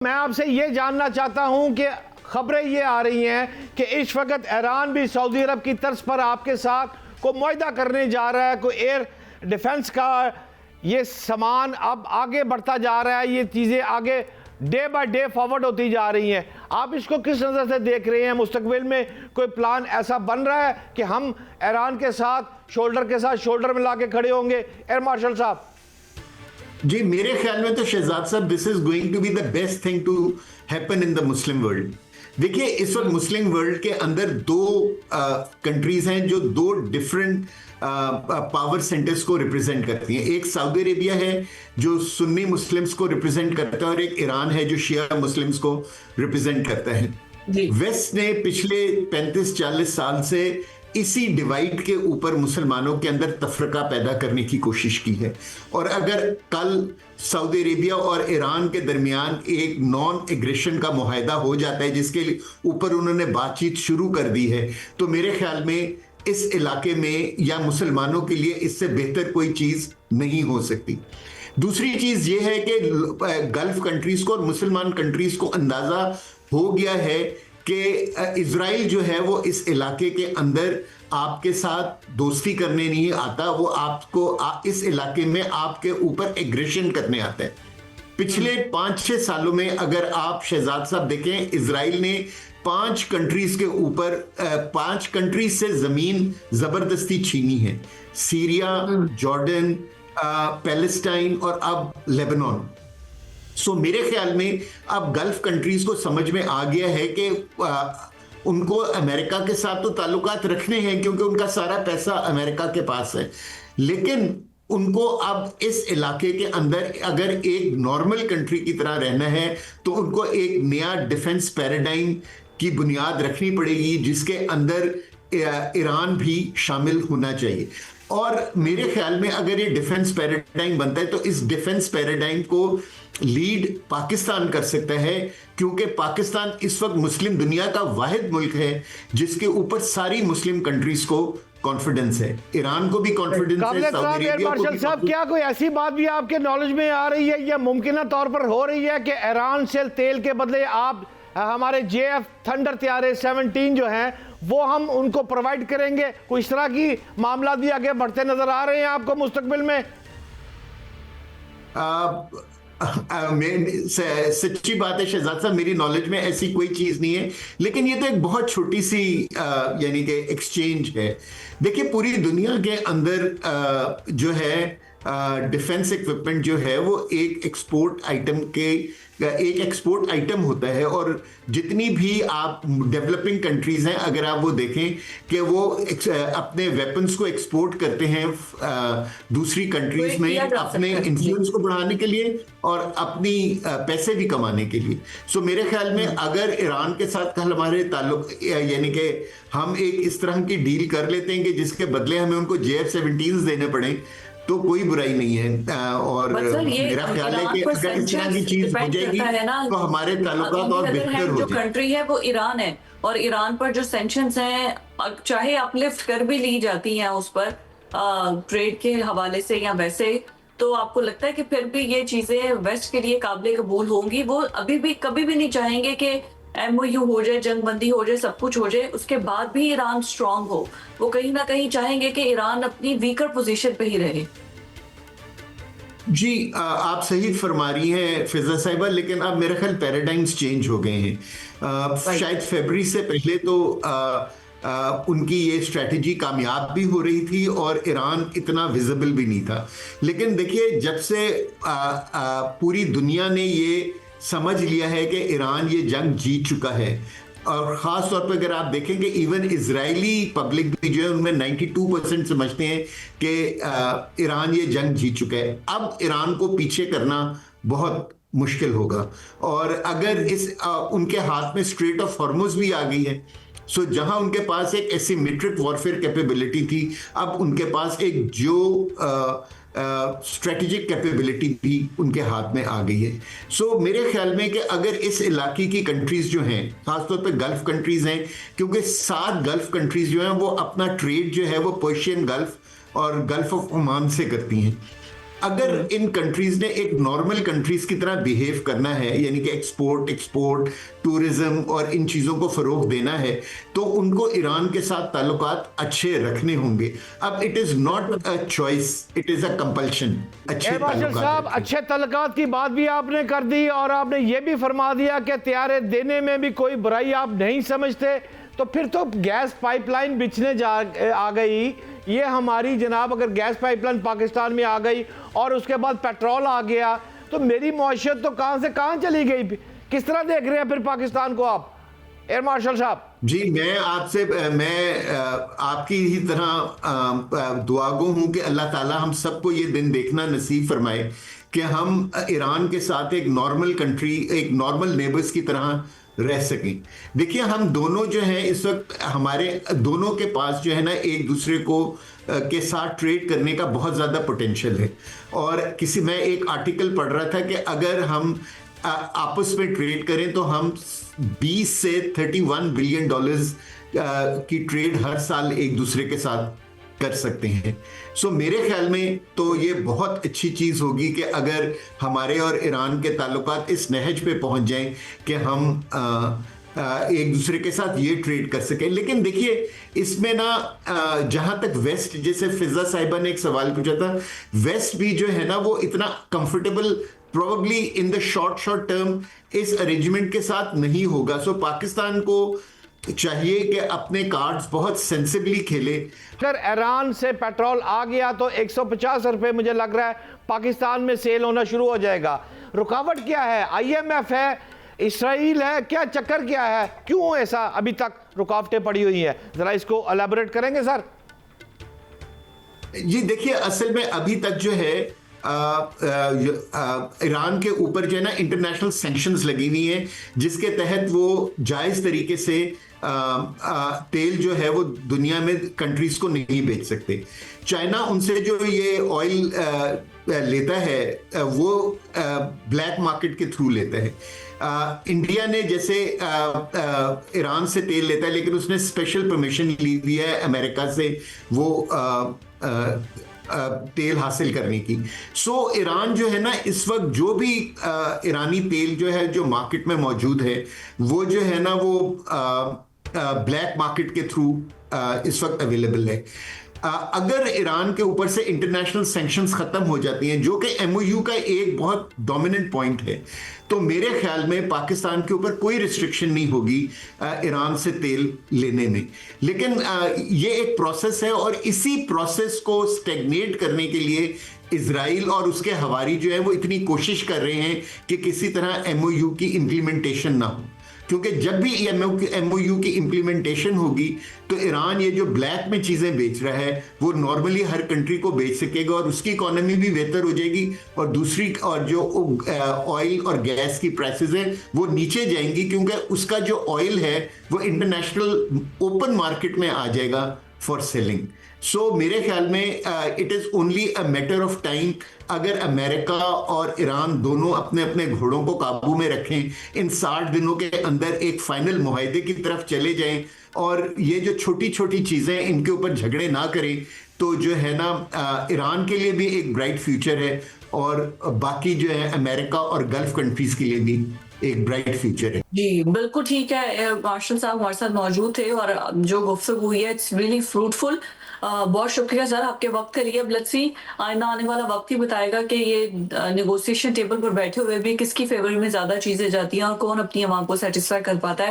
मैं आपसे ये जानना चाहता हूं कि खबरें ये आ रही हैं कि इस वक्त ईरान भी सऊदी अरब की तर्ज पर आपके साथ को मुआहदा करने जा रहा है, कोई एयर डिफेंस का ये सामान अब आगे बढ़ता जा रहा है, ये चीज़ें आगे डे बाय डे फॉरवर्ड होती जा रही हैं। आप इसको किस नज़र से देख रहे हैं? मुस्तकबिल में कोई प्लान ऐसा बन रहा है कि हम ईरान के साथ शोल्डर मिला के खड़े होंगे? एयर मार्शल साहब जी, मेरे ख्याल में तो शहजाद साहब, this is going to be the best thing to happen in the Muslim world. देखिए, इस वक्त मुस्लिम वर्ल्ड के अंदर दो कंट्रीज हैं जो दो डिफरेंट पावर सेंटर्स को रिप्रेजेंट करती हैं। एक सऊदी अरेबिया है जो सुन्नी मुस्लिम्स को रिप्रेजेंट करता है और एक ईरान है जो शिया मुस्लिम्स को रिप्रेजेंट करता है। वेस्ट ने पिछले 35-40 साल से इसी डिवाइड के ऊपर मुसलमानों के अंदर तफरका पैदा करने की कोशिश की है। और अगर कल सऊदी अरेबिया और ईरान के दरमियान एक नॉन एग्रेशन का मुआहदा हो जाता है जिसके ऊपर उन्होंने बातचीत शुरू कर दी है, तो मेरे ख्याल में इस इलाके में या मुसलमानों के लिए इससे बेहतर कोई चीज नहीं हो सकती। दूसरी चीज ये है कि गल्फ कंट्रीज को और मुसलमान कंट्रीज को अंदाजा हो गया है कि इजराइल जो है वो इस इलाके के अंदर आपके साथ दोस्ती करने नहीं आता, वो आपको इस इलाके में आपके ऊपर एग्रेशन करने आता है। पिछले 5-6 सालों में अगर आप शहजाद साहब देखें, इजराइल ने 5 कंट्रीज के ऊपर 5 कंट्रीज से जमीन जबरदस्ती छीनी है। सीरिया, जॉर्डन, पैलेस्टाइन और अब लेबनान। सो मेरे ख्याल में अब गल्फ कंट्रीज को समझ में आ गया है कि उनको अमेरिका के साथ तो ताल्लुकात रखने हैं क्योंकि उनका सारा पैसा अमेरिका के पास है, लेकिन उनको अब इस इलाके के अंदर अगर एक नॉर्मल कंट्री की तरह रहना है तो उनको एक नया डिफेंस पैराडाइम की बुनियाद रखनी पड़ेगी जिसके अंदर ईरान भी शामिल होना चाहिए। और मेरे ख्याल में अगर ये डिफेंस पैराडाइम बनता है तो इस डिफेंस पैराडाइम को लीड पाकिस्तान कर सकता है, क्योंकि पाकिस्तान इस वक्त मुस्लिम दुनिया का वाहिद मुल्क है जिसके ऊपर सारी मुस्लिम कंट्रीज को कॉन्फिडेंस है। ईरान को भी कॉन्फिडेंस है, सऊदी अरेबिया को भी। साहब, क्या कोई ऐसी बात भी आपके नॉलेज में आ रही है या मुमकिन तौर पर हो रही है कि ईरान से तेल के बदले आप हमारे JF थंडर तैयारे 17 जो हैं वो हम उनको प्रोवाइड करेंगे? कोई इस तरह की मामला भी आगे बढ़ते नजर आ रहे हैं आपको मुस्तकबिल में? सच्ची बात है शहजाद साहब, मेरी नॉलेज में ऐसी कोई चीज नहीं है, लेकिन ये तो एक बहुत छोटी सी यानी कि एक्सचेंज है। देखिए, पूरी दुनिया के अंदर जो है डिफेंस इक्विपमेंट जो है वो एक एक्सपोर्ट आइटम होता है। और जितनी भी आप डेवलपिंग कंट्रीज हैं, अगर आप वो देखें कि वो अपने वेपन्स को एक्सपोर्ट करते हैं दूसरी कंट्रीज में अपने इन्फ्लुएंस को बढ़ाने के लिए और अपनी पैसे भी कमाने के लिए। सो मेरे ख्याल में अगर ईरान के साथ कल हमारे ताल्लुक यानी कि हम एक इस तरह की डील कर लेते हैं कि जिसके बदले हमें उनको JF-17 देने पड़े तो कोई बुराई नहीं है। और मेरा ख्याल है कि अगर इस तरह की चीज हो जाएगी तो हमारे ताल्लुकात और बेहतर हो जो कंट्री है वो ईरान है, और ईरान पर जो सैंक्शंस हैं, चाहे अपलिफ्ट कर भी ली जाती हैं उस पर ट्रेड के हवाले से या वैसे, तो आपको लगता है कि फिर भी ये चीजें वेस्ट के लिए काबिल कबूल होंगी? वो अभी भी कभी भी नहीं चाहेंगे कि MOU हो जाए, जंगबंदी हो जाए, सब कुछ हो जाए, उसके बाद भी ईरान स्ट्रांग हो? वो कहीं ना कहीं चाहेंगे कि ईरान अपनी वीकर पोजीशन पे ही रहे। जी, आप सही फरमा रही हैं फिजा साहिबा, लेकिन अब मेरा ख्याल पैराडाइम्स चेंज हो गए हैं। शायद फरवरी से पहले तो उनकी ये स्ट्रेटजी कामयाब भी हो रही थी और ईरान इतना विजिबल भी नहीं था। लेकिन देखिए, जब से पूरी दुनिया ने ये समझ लिया है कि ईरान ये जंग जीत चुका है, और ख़ास तौर पर अगर आप देखेंगे इवन इजरायली पब्लिक भी जो है उनमें 92% समझते हैं कि ईरान ये जंग जीत चुका है। अब ईरान को पीछे करना बहुत मुश्किल होगा। और अगर उनके हाथ में स्ट्रेट ऑफ हॉर्मुज भी आ गई है, सो जहां उनके पास एक एसिमेट्रिक वॉरफेयर कैपेबिलिटी थी, अब उनके पास एक जो स्ट्रेटेजिक कैपेबिलिटी भी उनके हाथ में आ गई है। सो मेरे ख्याल में कि अगर इस इलाके की कंट्रीज जो हैं, खासतौर पे गल्फ कंट्रीज हैं, क्योंकि 7 गल्फ कंट्रीज जो हैं वो अपना ट्रेड जो है वो पर्शियन गल्फ और गल्फ ऑफ ओमान से करती हैं, अगर इन कंट्रीज ने एक नॉर्मल कंट्रीज की तरह बिहेव करना है, यानी कि एक्सपोर्ट टूरिज्म और इन चीजों को फरोग देना है, तो उनको ईरान के साथ ताल्लुकात अच्छे रखने होंगे। अब it is not a choice, it is a compulsion. अच्छे मार्शल साहब, ताल्लुकात अच्छे ताल्लुकात की बात भी आपने कर दी और आपने ये भी फरमा दिया कि तैयारे देने में भी कोई बुराई आप नहीं समझते, तो फिर तो गैस पाइपलाइन बिछने आ गई। ये हमारी जनाब, अगर गैस पाइपलाइन पाकिस्तान में आ गई और उसके बाद पेट्रोल आ गया, तो मेरी मौशियत तो कहां से कहां चली गई। किस तरह देख रहे हैं फिर पाकिस्तान को आप, एयर मार्शल साहब? जी, मैं आपकी ही तरह दुआगो हूं कि अल्लाह ताला हम सबको ये दिन देखना नसीब फरमाए कि हम ईरान के साथ एक नॉर्मल कंट्री, एक नॉर्मल नेबर्स की तरह रह सकें। देखिए, हम दोनों जो है इस वक्त, हमारे दोनों के पास जो है ना एक दूसरे को के साथ ट्रेड करने का बहुत ज़्यादा पोटेंशियल है। और मैं एक आर्टिकल पढ़ रहा था कि अगर हम आपस में ट्रेड करें तो हम 20 से 31 बिलियन डॉलर्स की ट्रेड हर साल एक दूसरे के साथ कर सकते हैं। सो मेरे ख्याल में तो ये बहुत अच्छी चीज़ होगी कि अगर हमारे और ईरान के ताल्लुकात इस नहज पे पहुंच जाएं कि हम एक दूसरे के साथ ये ट्रेड कर सकें। लेकिन देखिए, इसमें ना जहां तक वेस्ट, जैसे फिजा साहिबा ने एक सवाल पूछा था, वेस्ट भी जो है ना वो इतना comfortable probably in the short term इस अरेंजमेंट के साथ नहीं होगा। सो पाकिस्तान को चाहिए कि अपने कार्ड्स बहुत सेंसिबली खेले। अगर ईरान से पेट्रोल आ गया तो 150 रुपए मुझे लग रहा है पाकिस्तान में सेल होना शुरू हो जाएगा। रुकावट क्या है? IMF है, इसराइल है, क्या चक्कर क्या है? क्यों ऐसा अभी तक रुकावटें पड़ी हुई हैं? जरा इसको एलैबोरेट करेंगे सर? जी देखिए, असल में अभी तक जो है ईरान के ऊपर जो है ना इंटरनेशनल सैंक्शंस लगी हुई हैं, जिसके तहत वो जायज़ तरीके से तेल जो है वो दुनिया में कंट्रीज को नहीं बेच सकते। चाइना उनसे जो ये ऑयल लेता है वो ब्लैक मार्केट के थ्रू लेता है। इंडिया ने जैसे ईरान से तेल लेता है, लेकिन उसने स्पेशल परमिशन ली हुई है अमेरिका से वो तेल हासिल करने की। सो ईरान जो है ना इस वक्त जो भी ईरानी तेल जो है जो मार्केट में मौजूद है, वो जो है ना वो ब्लैक मार्केट के थ्रू इस वक्त अवेलेबल है। अगर ईरान के ऊपर से इंटरनेशनल सैंक्शंस खत्म हो जाती हैं, जो कि MOU का एक बहुत डोमिनेंट पॉइंट है, तो मेरे ख्याल में पाकिस्तान के ऊपर कोई रिस्ट्रिक्शन नहीं होगी ईरान से तेल लेने में। लेकिन ये एक प्रोसेस है और इसी प्रोसेस को स्टेगनेट करने के लिए इजराइल और उसके हवारी जो है वो इतनी कोशिश कर रहे हैं कि किसी तरह MOU की इम्प्लीमेंटेशन ना हो, क्योंकि जब भी MOU की इम्प्लीमेंटेशन होगी तो ईरान ये जो ब्लैक में चीज़ें बेच रहा है वो नॉर्मली हर कंट्री को बेच सकेगा और उसकी इकोनॉमी भी बेहतर हो जाएगी, और दूसरी और जो ऑयल और गैस की प्राइसेस हैं वो नीचे जाएंगी, क्योंकि उसका जो ऑयल है वो इंटरनेशनल ओपन मार्केट में आ जाएगा फॉर सेलिंग। सो मेरे ख्याल में it is only a matter of time, अगर अमेरिका और ईरान दोनों अपने अपने घोड़ों को काबू में रखें, इन 60 दिनों के अंदर एक फाइनल मुआहदे की तरफ चले जाएं और ये जो छोटी छोटी चीज़ें इनके ऊपर झगड़े ना करें, तो जो है ना ईरान के लिए भी एक ब्राइट फ्यूचर है और बाकी जो है अमेरिका और गल्फ कंट्रीज के लिए भी एक ब्राइट फ्यूचर है। जी बिल्कुल ठीक है। मार्शल साहब हमारे साथ मौजूद थे और जो गुफ्तगू हुई है इट्स रियली फ्रूटफुल। बहुत शुक्रिया सर आपके वक्त के लिए। लेट्स सी आइंदा आने वाला वक्त ही बताएगा कि ये नेगोशिएशन टेबल पर बैठे हुए भी किसकी फेवर में ज्यादा चीजें जाती हैं और कौन अपनी आवाम को सेटिस्फाई कर पाता है।